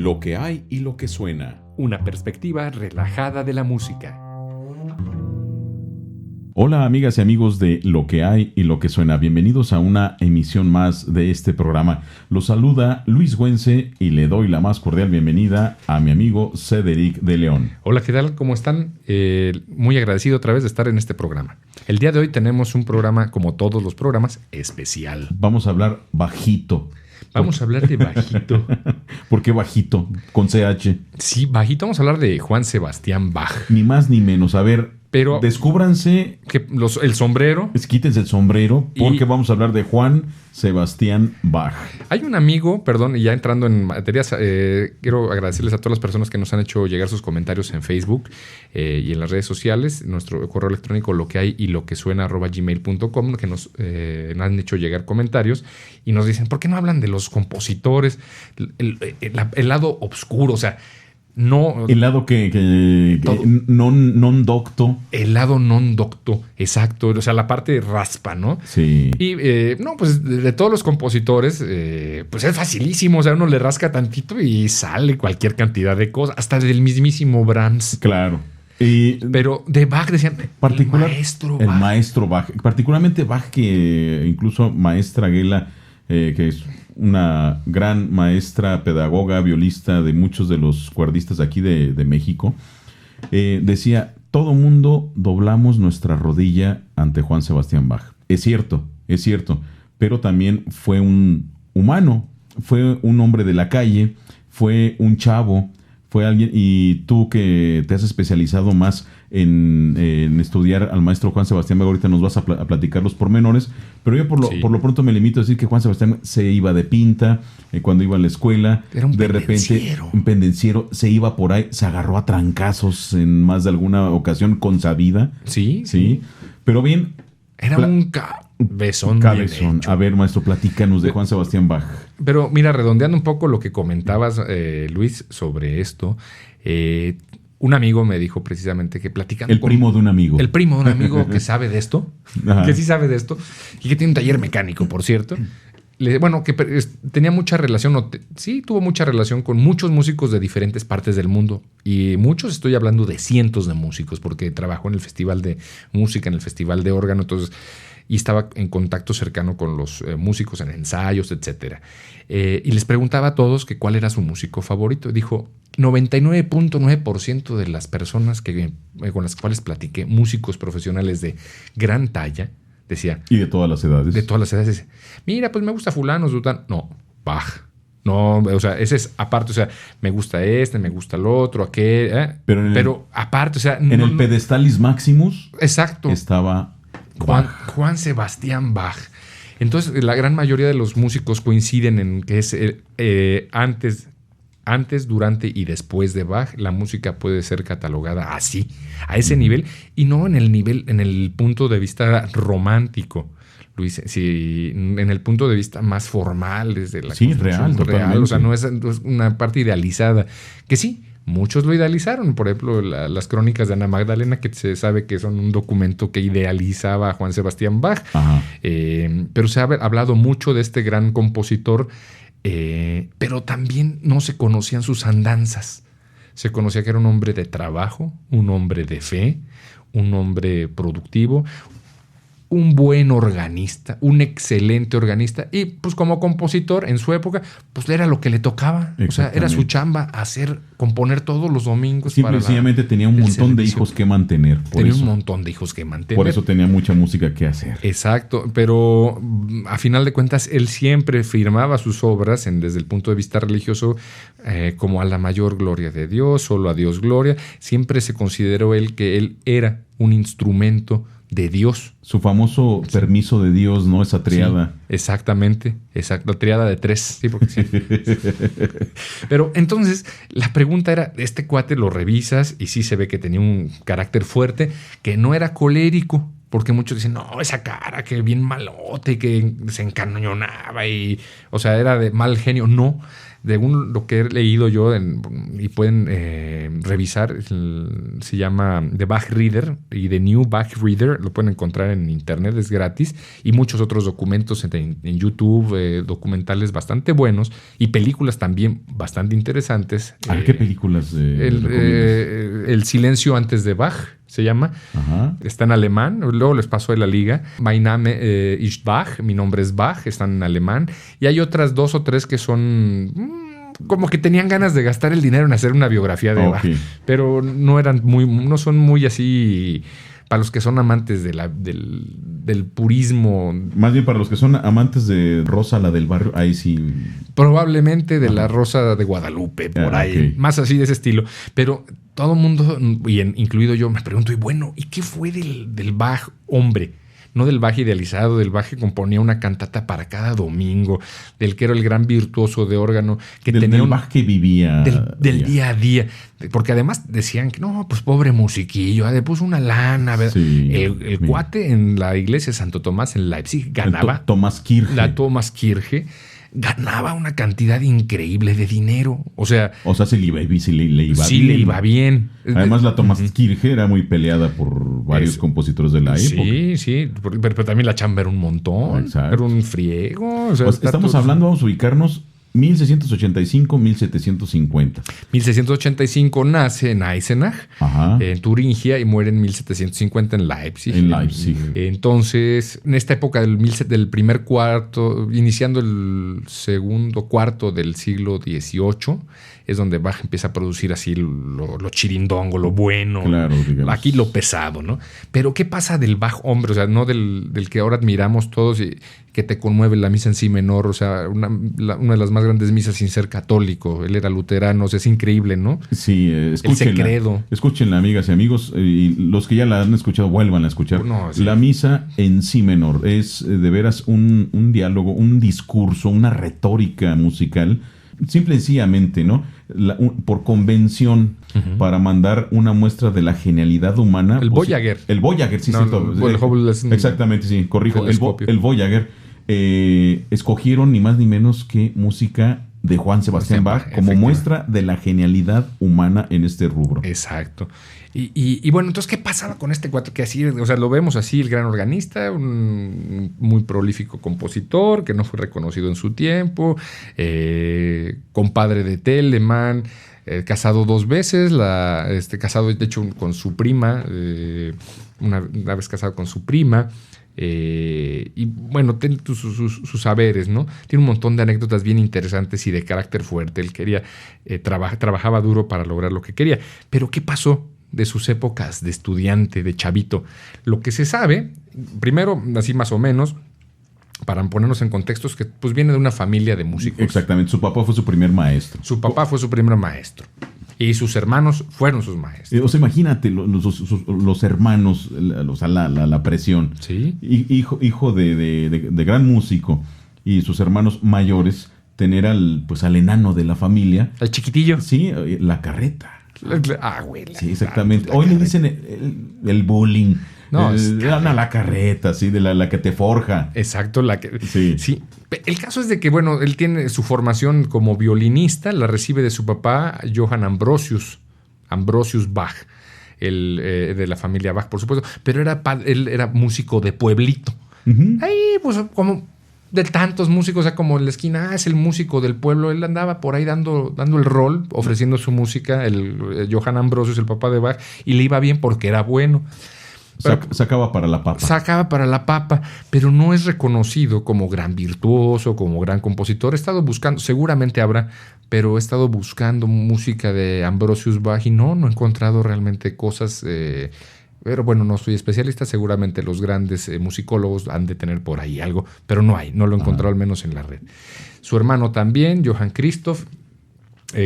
Lo que hay y lo que suena. Una perspectiva relajada de la música. Hola amigas y amigos de Lo que hay y lo que suena. Bienvenidos a una emisión más de este programa. Los saluda Luis Güense y le doy la más cordial bienvenida a mi amigo Cedric de León. Hola, ¿qué tal? ¿Cómo están? Muy agradecido otra vez de estar en este programa. El día de hoy tenemos un programa, como todos los programas, especial. Vamos a hablar bajito. Vamos a hablar de bajito. ¿Por qué bajito? Con CH. Sí, bajito. Vamos a hablar de Juan Sebastián Bach. Ni más ni menos. A ver, pero descúbranse. El sombrero. Quítense el sombrero porque vamos a hablar de Juan Sebastián Bach. Hay un amigo, perdón, y ya entrando en materias, quiero agradecerles a todas las personas que nos han hecho llegar sus comentarios en Facebook y en las redes sociales. Nuestro correo electrónico loquehay.gmail.com, que nos han hecho llegar comentarios y nos dicen, ¿por qué no hablan de los compositores? El lado oscuro, o sea, no... El lado que non docto. El lado non docto, exacto. O sea, la parte raspa, ¿no? Sí. Y, pues de todos los compositores, pues es facilísimo. O sea, uno le rasca tantito y sale cualquier cantidad de cosas. Hasta del mismísimo Brahms. Claro. Pero de Bach decían, el maestro Bach. Particularmente Bach, que incluso maestra Gela, que es una gran maestra, pedagoga, violista de muchos de los cuerdistas aquí de México, decía, todo mundo doblamos nuestra rodilla ante Juan Sebastián Bach. Es cierto, pero también fue un humano, fue un hombre de la calle, fue un chavo, fue alguien, y tú que te has especializado más en estudiar al maestro Juan Sebastián Bach, ahorita nos vas a platicar los pormenores, pero yo por lo pronto me limito a decir que Juan Sebastián se iba de pinta cuando iba a la escuela. Era un pendenciero, se iba por ahí, se agarró a trancazos en más de alguna ocasión con Sabida. Sí. Pero bien. Era un cabezón. A ver, maestro, platícanos de Juan Sebastián Bach. Pero mira, redondeando un poco lo que comentabas, Luis, sobre esto, un amigo me dijo precisamente que platicando El primo de un amigo que sabe de esto, que sí sabe de esto, y que tiene un taller mecánico, por cierto. Que tenía mucha relación, tuvo mucha relación con muchos músicos de diferentes partes del mundo. Y muchos, estoy hablando de cientos de músicos, porque trabajó en el Festival de Música, en el Festival de Órgano, entonces, y estaba en contacto cercano con los músicos en ensayos, etc. Y les preguntaba a todos que cuál era su músico favorito. Dijo, 99.9% de las personas con las cuales platiqué, músicos profesionales de gran talla, decía. ¿Y de todas las edades? De todas las edades. Mira, pues me gusta fulano, Zután. No, Bach. No, o sea, ese es aparte. O sea, me gusta me gusta el otro, aquel. Pero aparte, o sea. En el pedestalis maximus. Exacto. Estaba Juan Sebastián Bach. Entonces, la gran mayoría de los músicos coinciden en que es antes, durante y después de Bach, la música puede ser catalogada así, a ese nivel, y no en el punto de vista romántico, Luis, sí, en el punto de vista más formal, desde la real, o sea, no es una parte idealizada, que sí, muchos lo idealizaron. Por ejemplo, las crónicas de Ana Magdalena, que se sabe que son un documento que idealizaba a Juan Sebastián Bach. Pero se ha hablado mucho de este gran compositor, pero también no se conocían sus andanzas. Se conocía que era un hombre de trabajo, un hombre de fe, un hombre productivo, un buen organista, un excelente organista, y pues como compositor en su época, pues era lo que le tocaba. O sea, era su chamba componer todos los domingos. Sencillamente tenía un montón de hijos que mantener. Un montón de hijos que mantener. Por eso tenía mucha música que hacer. Exacto, pero a final de cuentas él siempre firmaba sus obras desde el punto de vista religioso como a la mayor gloria de Dios, solo a Dios gloria. Siempre se consideró que él era un instrumento de Dios. Su famoso permiso de Dios, ¿no? Esa triada. Sí, exactamente. Exacto. Triada de 3. Sí, porque sí. Pero entonces, la pregunta era, este cuate lo revisas y sí se ve que tenía un carácter fuerte, que no era colérico, porque muchos dicen, no, esa cara que bien malote, que se encañonaba y, o sea, era de mal genio. No, lo que he leído yo y pueden revisar, se llama The Bach Reader y The New Bach Reader, lo pueden encontrar en internet, es gratis, y muchos otros documentos en YouTube, documentales bastante buenos y películas también bastante interesantes. ¿Qué películas El Silencio antes de Bach se llama. Ajá. Está en alemán. Luego les paso de la liga. Mein Name ist Bach. Mi nombre es Bach. Están en alemán. Y hay otras 2 o 3 que son como que tenían ganas de gastar el dinero en hacer una biografía de Bach. Pero no son muy así. Para los que son amantes del purismo. Más bien para los que son amantes de Rosa, la del barrio, ahí sí. Probablemente de la Rosa de Guadalupe, por ahí. Okay. Más así de ese estilo. Pero todo el mundo, incluido yo, me pregunto, ¿y qué fue del Bach hombre? No del Bach idealizado, del Bach que componía una cantata para cada domingo, del que era el gran virtuoso de órgano, que tenía del Bach que vivía del día a día, porque además decían que no, pues pobre musiquillo, le puso una lana. Sí, el cuate en la iglesia de Santo Tomás en Leipzig ganaba Tomás Kirche. La Tomás Kirche ganaba una cantidad increíble de dinero. O sea se le iba bien. Sí, le iba bien. Además, la Tomás Kirche era muy peleada por varios compositores de la época. Sí, pero también la chamba era un montón. Exacto. Era un friego. O sea, pues estamos hablando, vamos a ubicarnos 1685-1750. 1685 nace en Eisenach, en Turingia, y muere en 1750 en Leipzig. Entonces, en esta época del primer cuarto, iniciando el segundo cuarto del siglo XVIII, es donde Bach empieza a producir así lo chirindongo, lo bueno. Claro, aquí lo pesado, ¿no? Pero ¿qué pasa del Bach hombre? O sea, no del que ahora admiramos todos y que te conmueve la misa en si menor. O sea, una de las más grandes misas sin ser católico. Él era luterano. O sea, es increíble, ¿no? Sí, escúchenla. Escúchenla, amigas y amigos. Y los que ya la han escuchado, vuelvan a escuchar. No, sí. La misa en si menor es de veras un diálogo, un discurso, una retórica musical. Simple y sencillamente, ¿no? Por convención, para mandar una muestra de la genialidad humana. El Voyager. El Voyager, sí, exactamente, sí, corrijo. El Voyager. Escogieron ni más ni menos que música de Juan Sebastián Bach como muestra de la genialidad humana en este rubro. Exacto. Y bueno, entonces, ¿qué pasaba con este cuate? Que así, o sea, lo vemos así, el gran organista, un muy prolífico compositor, que no fue reconocido en su tiempo, compadre de Telemann, casado 2 veces, casado de hecho con su prima, una vez casado con su prima. Y bueno, tiene sus saberes, ¿no? Tiene un montón de anécdotas bien interesantes y de carácter fuerte. Él quería, trabajaba duro para lograr lo que quería. Pero ¿qué pasó de sus épocas de estudiante, de chavito? Lo que se sabe, primero, así más o menos, para ponernos en contextos, que pues viene de una familia de músicos. Exactamente, su papá fue su primer maestro. Y sus hermanos fueron sus maestros. O sea, imagínate los hermanos, o sea, la presión. Sí. Hijo de gran músico y sus hermanos mayores, tener al enano de la familia. El chiquitillo. Sí, la carreta. Güey. Sí, exactamente. Hoy le dicen el bullying. No, la carreta, sí, de la que te forja. Exacto, sí. El caso es de que, bueno, él tiene su formación como violinista, la recibe de su papá, Johann Ambrosius Bach, de la familia Bach, por supuesto, pero él era músico de pueblito. Ahí, pues, como de tantos músicos, o sea, como en la esquina, es el músico del pueblo. Él andaba por ahí dando el rol, ofreciendo su música, el Johann Ambrosius, el papá de Bach, y le iba bien porque era bueno. Sacaba para la papa. Pero no es reconocido como gran virtuoso, como gran compositor. He estado buscando, seguramente habrá, pero he estado buscando música de Ambrosius Bach y no he encontrado realmente cosas. Pero bueno, no soy especialista, seguramente los grandes musicólogos han de tener por ahí algo, pero no lo he encontrado al menos en la red. Su hermano también, Johann Christoph,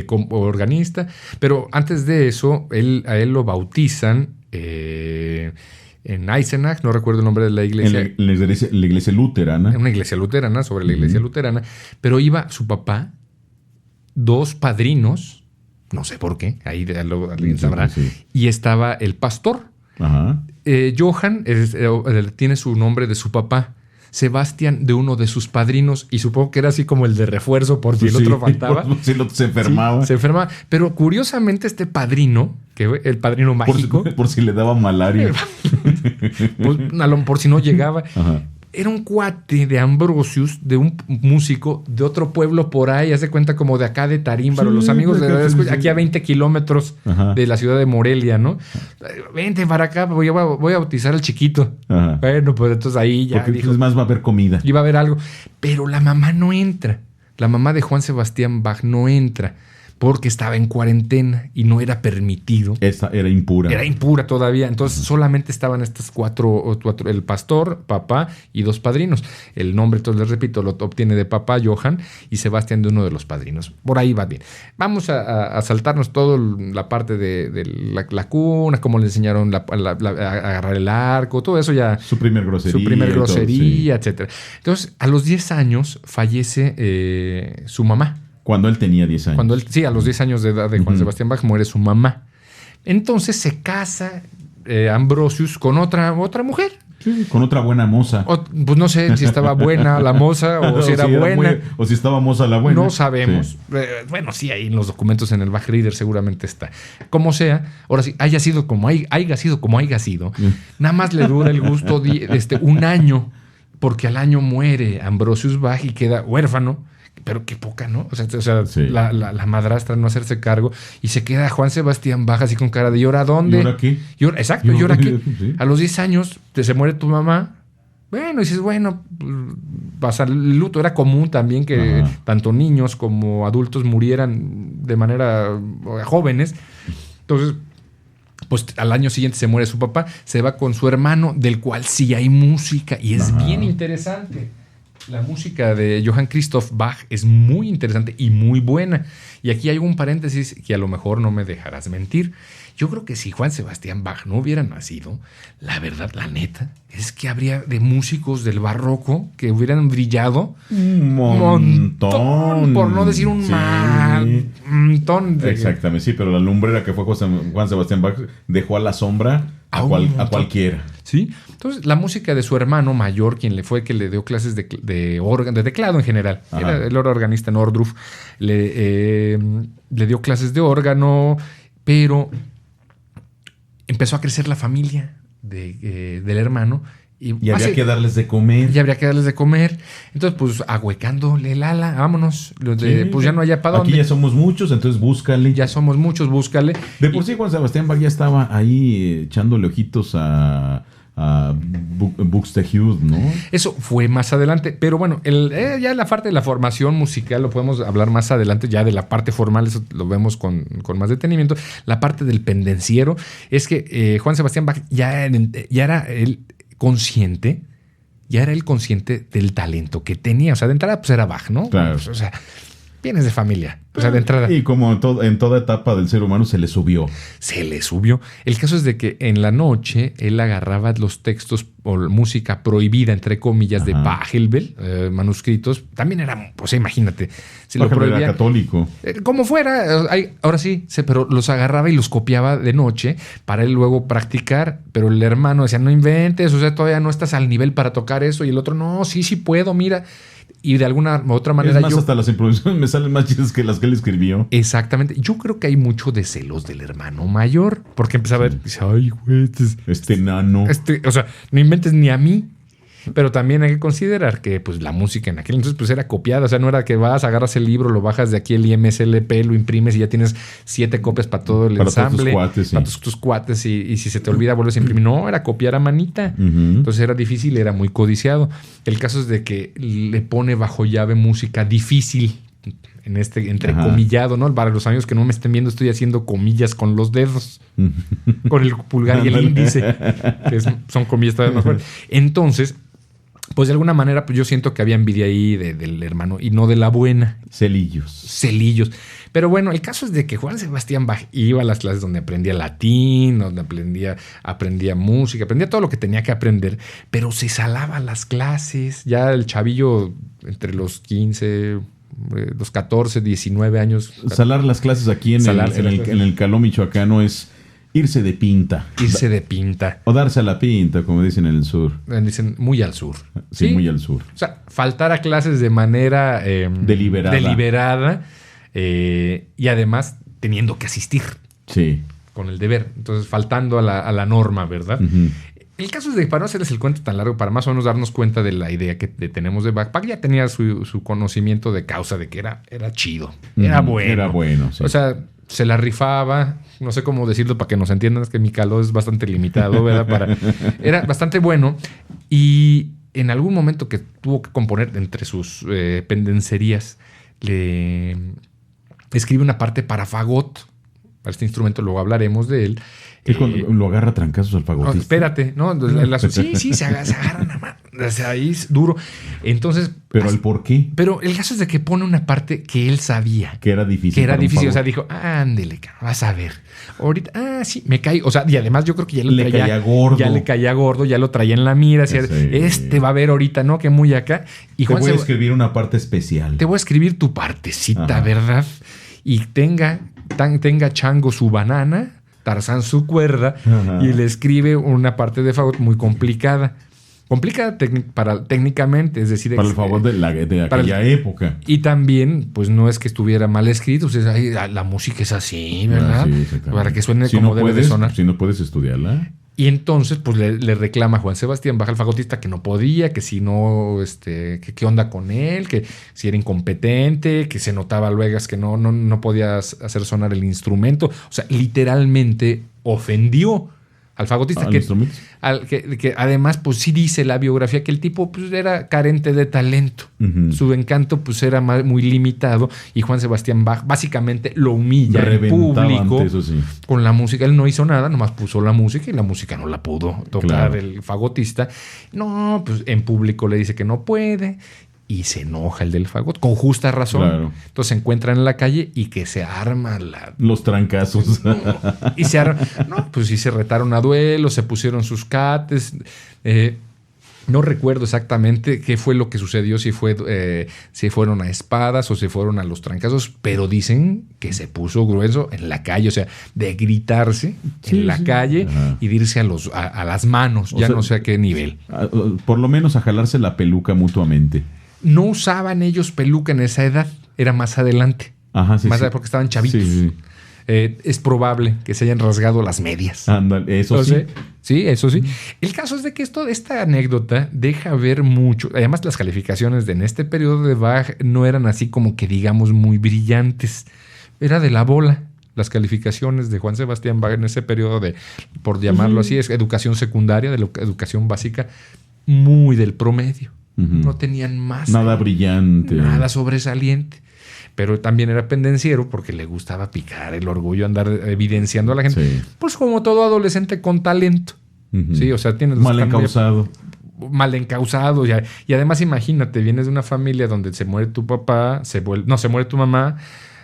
como organista, pero antes de eso, a él lo bautizan en Eisenach, no recuerdo el nombre de la iglesia. En la iglesia luterana. Una iglesia luterana, sobre la iglesia luterana. Pero iba su papá, 2 padrinos, no sé por qué, ahí alguien sabrá, y estaba el pastor. Ajá. Johann tiene su nombre de su papá. Sebastián de uno de sus padrinos, y supongo que era así como el de refuerzo por si el otro faltaba. Si se enfermaba. Sí, se enfermaba. Pero curiosamente este padrino, que el padrino mágico... Por si le daba malaria. Por si no llegaba. Ajá. Era un cuate de Ambrosius, de un músico de otro pueblo por ahí, haz de cuenta como de acá de Tarímbaro, los amigos de aquí a 20 kilómetros de la ciudad de Morelia, ¿no? Vente para acá, voy a bautizar al chiquito. Ajá. Bueno, pues entonces ahí ya porque dijo, es más, va a haber comida. Iba a haber algo. Pero la mamá no entra. La mamá de Juan Sebastián Bach no entra. Porque estaba en cuarentena y no era permitido. Esta era impura. Era impura todavía. Entonces solamente estaban estas cuatro, el pastor, papá y 2 padrinos. El nombre, entonces les repito, lo obtiene de papá, Johann, y Sebastián de uno de los padrinos. Por ahí va bien. Vamos a saltarnos toda la parte de la cuna, cómo le enseñaron a agarrar el arco, todo eso ya. Su primer grosería, etcétera. Entonces, a los 10 años fallece su mamá. Cuando él tenía 10 años. A los 10 años de edad de Juan Sebastián Bach muere su mamá. Entonces se casa Ambrosius con otra mujer. Sí, con otra buena moza. Pues no sé si estaba buena la moza o si era buena. O si estaba moza la buena. No sabemos. Sí. Bueno, sí, ahí en los documentos en el Bach Reader seguramente está. Como sea, ahora sí, haya sido como haya sido. Nada más le dura el gusto un año, porque al año muere Ambrosius Bach y queda huérfano. Pero qué poca, ¿no? O sea sí. la madrastra no hacerse cargo. Y se queda Juan Sebastián Bach así con cara de ¿y ahora dónde? ¿Y ahora qué? Exacto, ¿y ahora qué? Sí. A los 10 años se muere tu mamá. Bueno, dices, bueno, pasa el luto. Era común también que tanto niños como adultos murieran de manera jóvenes. Entonces, pues al año siguiente se muere su papá. Se va con su hermano, del cual sí hay música. Y es bien interesante. La música de Johann Christoph Bach es muy interesante y muy buena. Y aquí hay un paréntesis que a lo mejor no me dejarás mentir. Yo creo que si Juan Sebastián Bach no hubiera nacido, la verdad, la neta, es que habría de músicos del barroco que hubieran brillado un montón. Por no decir un montón. Exactamente, sí, pero la lumbrera que fue Juan Sebastián Bach dejó a la sombra a cualquiera. Sí, entonces la música de su hermano mayor, quien le dio clases de teclado en general, era el organista en Ohrdruf, le dio clases de órgano, pero empezó a crecer la familia del hermano. Y habría que darles de comer. Entonces, pues, ahuecándole el ala, vámonos. Pues ya no hay para dónde. Aquí ya somos muchos, entonces búscale. De por sí, Juan Sebastián Bach ya estaba ahí echándole ojitos a Buxtehude, ¿no? Eso fue más adelante, pero bueno, ya la parte de la formación musical lo podemos hablar más adelante, ya de la parte formal, eso lo vemos con más detenimiento. La parte del pendenciero es que Juan Sebastián Bach ya era el consciente del talento que tenía. O sea, de entrada pues era Bach, ¿no? Claro. O sea, vienes de familia. O sea, de entrada. Y como en toda etapa del ser humano se le subió. El caso es de que en la noche él agarraba los textos o música prohibida, entre comillas, de Pachelbel, manuscritos. También era, pues imagínate. Si lo prohibía, era católico. Como fuera. Ahora sí, pero los agarraba y los copiaba de noche para él luego practicar. Pero el hermano decía, no inventes, o sea, todavía no estás al nivel para tocar eso. Y el otro, no, sí puedo, mira. Y de alguna u otra manera. Es más, hasta las improvisaciones me salen más chidas que las que él escribió. Exactamente. Yo creo que hay mucho de celos del hermano mayor. Porque empezaba a ver, dice, ay, güey, este nano. O sea, no inventes ni a mí. Pero también hay que considerar que pues la música en aquel entonces pues era copiada. O sea, no era que agarras el libro, lo bajas de aquí el IMSLP, lo imprimes y ya tienes 7 copias para todo el ensamble. Para tus cuates. Y si se te olvida, vuelves a imprimir. No, era copiar a manita. Entonces era difícil, era muy codiciado. El caso es de que le pone bajo llave música difícil. En entrecomillado, ¿no? Para los amigos que no me estén viendo, estoy haciendo comillas con los dedos. Con el pulgar y el índice. Que son comillas todavía mejor. Entonces, pues de alguna manera pues yo siento que había envidia ahí del hermano y no de la buena. Celillos. Pero bueno, el caso es de que Juan Sebastián Bach iba a las clases donde aprendía latín, donde aprendía música, aprendía todo lo que tenía que aprender, pero se salaba las clases. Ya el chavillo entre los 15... los 14, 19 años. Salar las clases aquí en el Caló michoacano es Irse de pinta. Irse de pinta. O darse a la pinta, como dicen en el sur. Dicen muy al sur. Sí, muy al sur. O sea, faltar a clases de manera deliberada y además teniendo que asistir. Sí. Con el deber. Entonces, faltando a la norma, ¿verdad? Uh-huh. El caso es de, para no hacerles el cuento tan largo, para más o menos darnos cuenta de la idea que tenemos de Bach. Bach ya tenía su conocimiento de causa, de que era chido, era bueno. Era bueno, sí. O sea, se la rifaba, no sé cómo decirlo para que nos entiendan, es que mi calor es bastante limitado, ¿verdad? Era bastante bueno y en algún momento que tuvo que componer entre sus pendencerías, le escribe una parte para fagot, para este instrumento, luego hablaremos de él. Es cuando lo agarra a trancazos al fagotista. No, espérate, ¿no? Sí, se agarran a mano. O sea, ahí es duro. Entonces. ¿Pero el por qué? Pero el caso es de que pone una parte que él sabía. Que era difícil. O sea, dijo, ándele, vas a ver. Ahorita, sí, me cae. O sea, y además yo creo que ya le caía gordo. Ya le caía gordo, ya lo traía en la mira. Decía, va a ver ahorita, ¿no? Que muy acá. Y Te voy a escribir una parte especial. Te voy a escribir tu partecita, ¿verdad? Y tenga Chango su banana, Tarzán su cuerda, y le escribe una parte de fagot muy complicada. Complicada técnicamente, es decir... Para el fagot de aquella época. Y también, pues no es que estuviera mal escrito, o sea, la música es así, ¿verdad? Para que suene como debe de sonar. Si no puedes estudiarla... Y entonces, pues le reclama a Juan Sebastián Bach, el fagotista, que no podía, que si no, que qué onda con él, que si era incompetente, que se notaba luego que no podía hacer sonar el instrumento. O sea, literalmente ofendió al fagotista. Que además, pues sí dice la biografía que el tipo pues, era carente de talento. Uh-huh. Su encanto pues era muy limitado y Juan Sebastián Bach básicamente lo humilla en público con la música. Él no hizo nada, nomás puso la música y la música no la pudo tocar el fagotista. No, pues en público le dice que no puede. Y se enoja el del fagot, con justa razón. Claro. Entonces se encuentran en la calle y que se arma los trancazos. Y se arma. No, pues sí se retaron a duelo, se pusieron sus cates. No recuerdo exactamente qué fue lo que sucedió, si fueron a espadas o si fueron a los trancazos, pero dicen que se puso grueso en la calle, o sea, de gritarse en la calle. Ajá. Y de irse a las manos, no sé a qué nivel. Por lo menos a jalarse la peluca mutuamente. No usaban ellos peluca en esa edad, era más adelante. Ajá, sí, porque estaban chavitos. Sí. Es probable que se hayan rasgado las medias. Ándale, eso sí. Sí, eso sí. El caso es de que esta anécdota deja ver mucho. Además, las calificaciones en este periodo de Bach no eran así como que digamos muy brillantes. Era de la bola. Las calificaciones de Juan Sebastián Bach en ese periodo por llamarlo así, es educación secundaria, de educación básica, muy del promedio. No tenían más. Nada brillante. Nada sobresaliente. Pero también era pendenciero porque le gustaba picar el orgullo, andar evidenciando a la gente. Sí. Pues como todo adolescente con talento. Uh-huh. Sí, o sea, tienes... Mal encausado. Y además imagínate, vienes de una familia donde se muere tu papá, se muere tu mamá,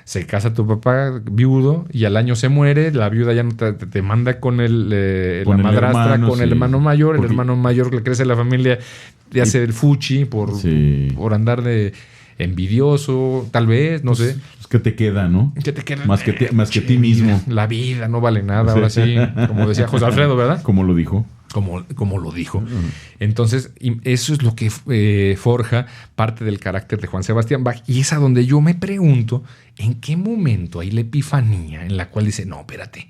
se casa tu papá viudo y al año se muere, la viuda ya no te manda con la madrastra, con el hermano mayor, el hermano mayor le crece la familia, te hace el fuchi por andar de envidioso, tal vez, no sé. Es que te queda, ¿no? ¿Qué te queda? Más que ti mismo. La vida no vale nada, ahora sí, como decía José Alfredo, ¿verdad? Como lo dijo. Como lo dijo. Entonces, eso es lo que forja parte del carácter de Juan Sebastián Bach. Y es a donde yo me pregunto, ¿en qué momento hay la epifanía en la cual dice, no, espérate,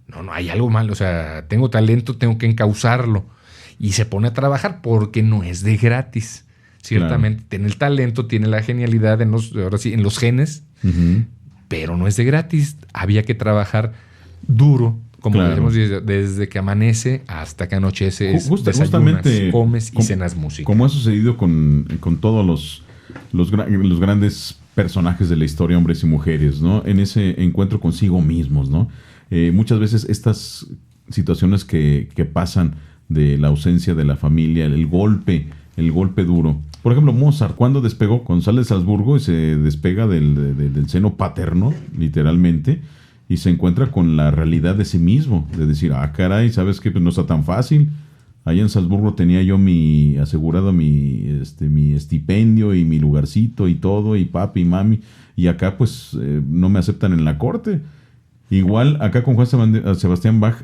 no, hay algo mal, o sea, tengo talento, tengo que encauzarlo. Y se pone a trabajar porque no es de gratis. Ciertamente, claro. Tiene el talento, tiene la genialidad en los genes, uh-huh. Pero no es de gratis. Había que trabajar duro. Como decimos, desde que amanece hasta que anochece, justamente comes y cenas música. Como ha sucedido con todos los grandes personajes de la historia, hombres y mujeres, ¿no? En ese encuentro consigo mismos, ¿no? Muchas veces estas situaciones que pasan de la ausencia de la familia, el golpe duro. Por ejemplo, Mozart, cuando despegó con sale de Salzburgo y se despega del seno paterno, literalmente, y se encuentra con la realidad de sí mismo, de decir, caray, ¿sabes qué? Pues no está tan fácil. Allá en Salzburgo tenía yo asegurado mi estipendio y mi lugarcito y todo, y papi y mami, y acá pues no me aceptan en la corte. Igual acá con Juan Sebastián Bach,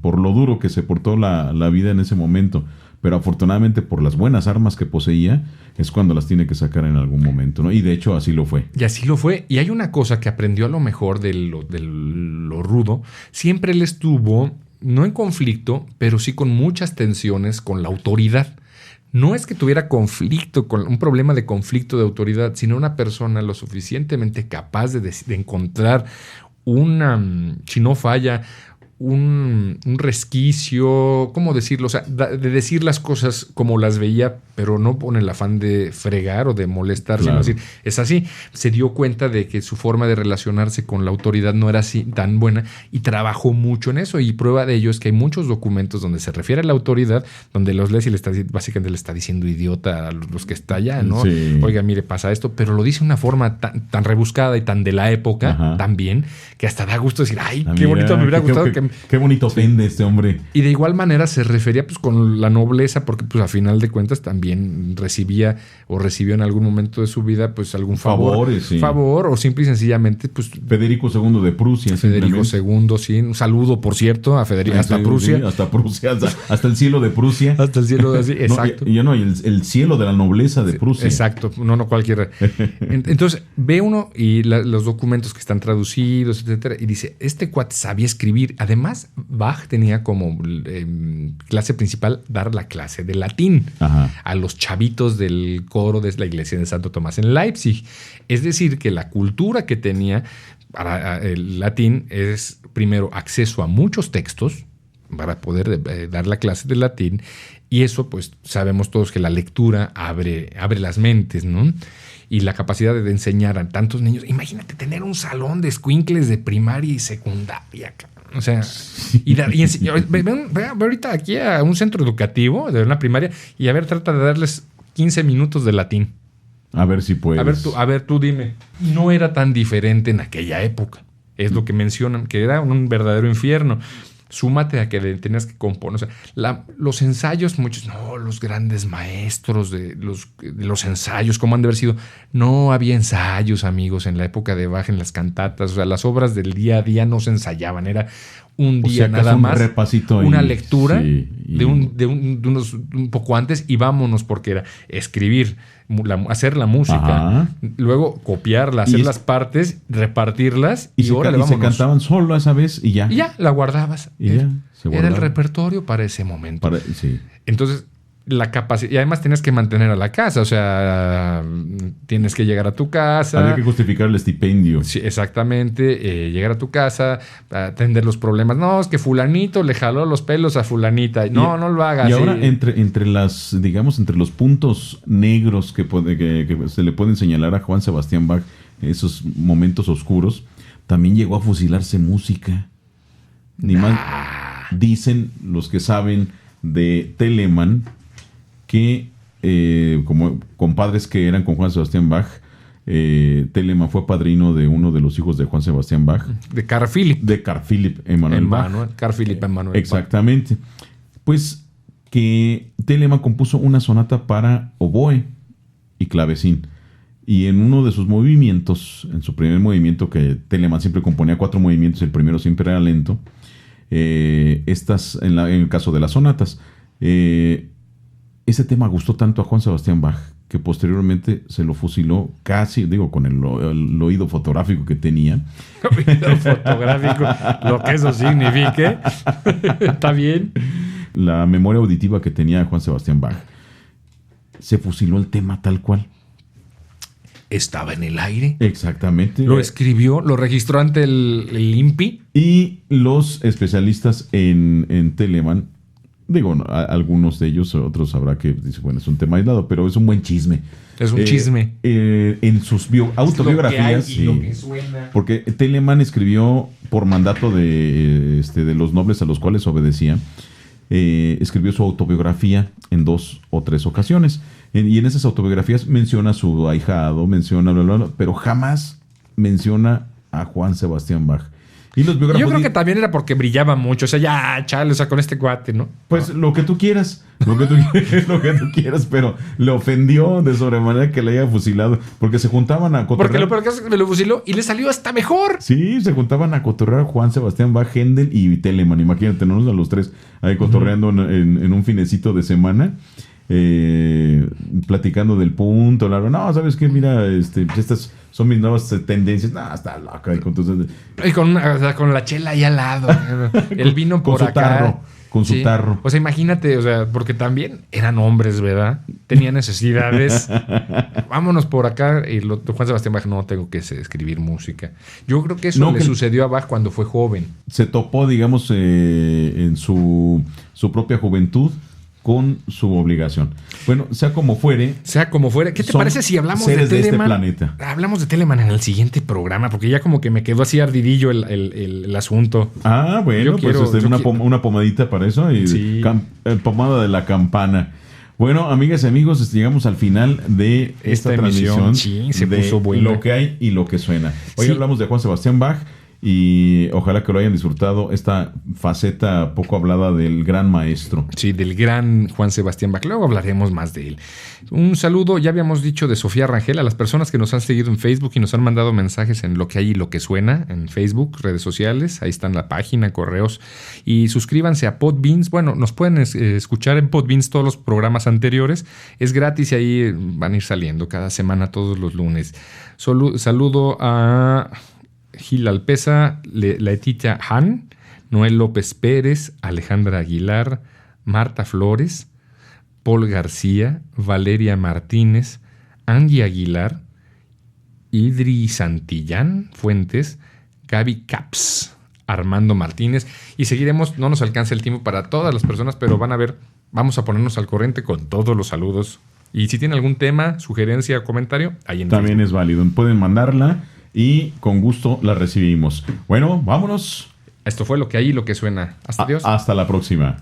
por lo duro que se portó la vida en ese momento, pero afortunadamente por las buenas armas que poseía, es cuando las tiene que sacar en algún momento, ¿no? Y de hecho así lo fue. Y así lo fue. Y hay una cosa que aprendió a lo mejor de lo rudo. Siempre él estuvo, no en conflicto, pero sí con muchas tensiones con la autoridad. No es que tuviera conflicto, con un problema de conflicto de autoridad, sino una persona lo suficientemente capaz de encontrar si no falla, un resquicio, ¿cómo decirlo? O sea, de decir las cosas como las veía, pero no con el afán de fregar o de molestar, claro, sino decir, es así. Se dio cuenta de que su forma de relacionarse con la autoridad no era así tan buena y trabajó mucho en eso. Y prueba de ello es que hay muchos documentos donde se refiere a la autoridad, donde los lees y básicamente le está diciendo idiota a los que está allá, ¿no? Sí. Oiga, mire, pasa esto, pero lo dice de una forma tan rebuscada y tan de la época, ajá, también, que hasta da gusto decir, ay, ah, qué mira, bonito, me hubiera gustado que... Qué bonito ofende este hombre. Y de igual manera se refería pues con la nobleza, porque pues a final de cuentas también recibía o recibió en algún momento de su vida pues algún favor, o simple y sencillamente pues... Federico II de Prusia. Federico II, sí. Un saludo, por cierto, a Federico, hasta Prusia. Sí, hasta Prusia, hasta el cielo de Prusia. Hasta el cielo de así, exacto. No, el cielo de la nobleza de Prusia. Exacto, no cualquiera. Entonces ve uno y los documentos que están traducidos, etcétera, y dice, este cuate sabía escribir. Además, Bach tenía como clase principal dar la clase de latín, ajá, a los chavitos del coro de la iglesia de Santo Tomás en Leipzig. Es decir, que la cultura que tenía para el latín es, primero, acceso a muchos textos para poder dar la clase de latín, y eso, pues, sabemos todos que la lectura abre las mentes, ¿no? Y la capacidad de enseñar a tantos niños. Imagínate tener un salón de escuincles de primaria y secundaria, o sea, ve ahorita aquí a un centro educativo de una primaria y a ver, trata de darles 15 minutos de latín. A ver si puedes. A ver, tú dime. No era tan diferente en aquella época. Es lo que mencionan, que era un verdadero infierno. Súmate a que tenías que componer. O sea, los ensayos, los grandes maestros de los ensayos, ¿cómo han de haber sido? No había ensayos, amigos, en la época de Bach, en las cantatas. O sea, las obras del día a día no se ensayaban. Era un día nada más. Un repasito una lectura de un poco antes y vámonos, porque era escribir, hacer la música, ajá, luego copiarla, hacer las partes, repartirlas y órale, vámonos. Se cantaban solo esa vez y ya. Y ya, la guardabas. Era el repertorio para ese momento. Sí. Entonces, la capacidad... Y además tenías que mantener a la casa. O sea, tienes que llegar a tu casa. Había que justificar el estipendio. Sí, exactamente. Llegar a tu casa, atender los problemas. No, es que fulanito le jaló los pelos a fulanita. No lo hagas. Y ahora, entre los puntos negros que se le pueden señalar a Juan Sebastián Bach, esos momentos oscuros, también llegó a fusilarse música. Ni más. Dicen los que saben de Telemann que como compadres que eran con Juan Sebastián Bach, Telemann fue padrino de uno de los hijos de Juan Sebastián Bach. De Carl Philipp. De Carl Philipp Emanuel Bach. Carl Philipp Emanuel. Exactamente. Pues que Telemann compuso una sonata para oboe y clavecín. Y en uno de sus movimientos, en su primer movimiento, que Telemann siempre componía 4 movimientos, el primero siempre era lento, en el caso de las sonatas, ese tema gustó tanto a Juan Sebastián Bach que posteriormente se lo fusiló casi, con el oído fotográfico que tenía. Oído fotográfico, lo que eso signifique. Está bien. La memoria auditiva que tenía Juan Sebastián Bach. Se fusiló el tema tal cual. Estaba en el aire. Exactamente. Lo escribió, lo registró ante el INPI. Y los especialistas en Telemann, algunos de ellos, otros habrá que decir, bueno, es un tema aislado, pero es un buen chisme. Es un chisme. En sus autobiografías, es lo que hay y lo que suena. Porque Telemann escribió por mandato de los nobles a los cuales obedecía, escribió su autobiografía en 2 o 3 ocasiones. Y en esas autobiografías menciona a su ahijado, menciona pero jamás menciona a Juan Sebastián Bach. Y los biógrafos... Yo creo que también era porque brillaba mucho. O sea, ya, chale, o sea, con este cuate, ¿no? Pues lo que tú quieras. Lo que tú quieras, pero le ofendió de sobremanera que le haya fusilado. Porque se juntaban a cotorrear. Porque lo peor que es que me lo fusiló y le salió hasta mejor. Sí, se juntaban a cotorrear Juan Sebastián Bach, Händel y Telemann. Imagínate, ¿no? A los tres ahí cotorreando en un finecito de semana. Platicando del punto. No, ¿sabes qué? Mira, estas son mis nuevas tendencias. No, está loca. Y con la chela ahí al lado. El vino por acá. Con su tarro. O sea, imagínate, o sea, porque también eran hombres, ¿verdad? Tenían necesidades. Vámonos por acá. Y Juan Sebastián Bach, no tengo que escribir música. Yo creo que eso le sucedió a Bach cuando fue joven. Se topó, digamos, en su propia juventud con su obligación. Bueno, sea como fuere. ¿Qué te parece si hablamos de Telemann? Este planeta. Hablamos de Telemann en el siguiente programa, porque ya como que me quedó así ardidillo el asunto. Ah, bueno, una pomadita para eso y sí. Pomada de la campana. Bueno, amigas y amigos, llegamos al final de esta transmisión. Sí, se puso buena. Lo que hay y lo que suena. Hoy hablamos de Juan Sebastián Bach. Y ojalá que lo hayan disfrutado, esta faceta poco hablada del gran maestro. Sí, del gran Juan Sebastián Bach. Luego hablaremos más de él. Un saludo, ya habíamos dicho, de Sofía Rangel, a las personas que nos han seguido en Facebook y nos han mandado mensajes en Lo que hay y lo que suena, en Facebook, redes sociales. Ahí están la página, correos. Y suscríbanse a Podbeans. Bueno, nos pueden escuchar en Podbeans todos los programas anteriores. Es gratis y ahí van a ir saliendo cada semana, todos los lunes. Saludo a Gil Alpeza, Letitia Han, Noel López Pérez, Alejandra Aguilar, Marta Flores, Paul García, Valeria Martínez, Angie Aguilar, Idri Santillán Fuentes, Gaby Caps, Armando Martínez. Y seguiremos, no nos alcanza el tiempo para todas las personas, pero van a ver, vamos a ponernos al corriente con todos los saludos. Y si tienen algún tema, sugerencia o comentario, ahí en también Facebook es válido. Pueden mandarla y con gusto la recibimos. Bueno, vámonos. Esto fue Lo que hay y lo que suena. Hasta Dios. Hasta la próxima.